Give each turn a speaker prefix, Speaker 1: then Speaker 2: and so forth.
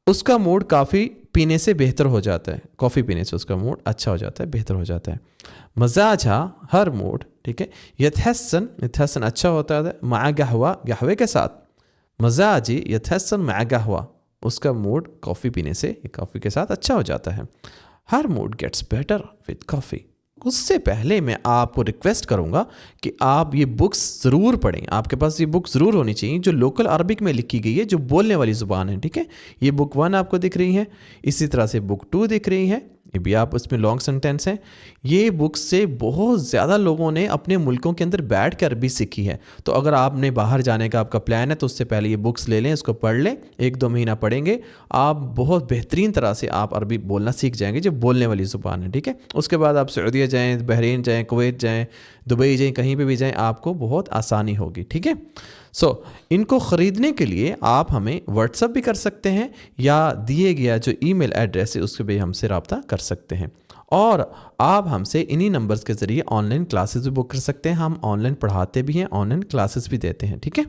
Speaker 1: اس کا موڈ کافی پینے سے بہتر ہو جاتا ہے، کافی پینے سے اس کا موڈ اچھا ہو جاتا ہے، بہتر ہو جاتا ہے. مزاجها ہر موڈ، ٹھیک ہے، یتحسن اچھا ہوتا ہے مع قہوہ قہوے کے ساتھ. مزاجی یتحسن مع قہوہ، اس کا موڈ کافی پینے سے، کافی کے ساتھ اچھا ہو جاتا ہے. ہر موڈ گیٹس بیٹر وتھ کافی. اس سے پہلے میں آپ کو ریکویسٹ کروں گا کہ آپ یہ بکس ضرور پڑھیں. آپ کے پاس یہ بک ضرور ہونی چاہیے جو لوکل عربک میں لکھی گئی ہے، جو بولنے والی زبان ہے، ٹھیک ہے. یہ بک 1 آپ کو دکھ رہی ہے، اسی طرح سے بک 2 دکھ رہی ہے، یہ بھی آپ اس میں لانگ سینٹینس ہیں. یہ بک سے بہت زیادہ لوگوں نے اپنے ملکوں کے اندر بیٹھ کے عربی سیکھی ہے. تو اگر آپ نے باہر جانے کا آپ کا پلان ہے تو اس سے پہلے یہ بکس لے لیں، اس کو پڑھ لیں، 1-2 مہینہ پڑھیں گے، آپ بہت بہترین طرح سے آپ عربی بولنا سیکھ جائیں گے جو بولنے والی زبان ہے، ٹھیک ہے. اس کے بعد آپ سعودیہ جائیں، بحرین جائیں، کویت جائیں، دبئی جائیں، کہیں پہ بھی جائیں، آپ کو بہت آسانی ہوگی، ٹھیک ہے. ان کو خریدنے کے لیے آپ ہمیں واٹس ایپ بھی کر سکتے ہیں، یا دیے گیا جو ای میل ایڈریس ہے اس کے بھی ہم سے رابطہ کر سکتے ہیں. اور آپ ہم سے انہی نمبرز کے ذریعے آن لائن کلاسز بھی بک کر سکتے ہیں. ہم آن لائن پڑھاتے بھی ہیں، آن لائن کلاسز بھی دیتے ہیں، ٹھیک ہے.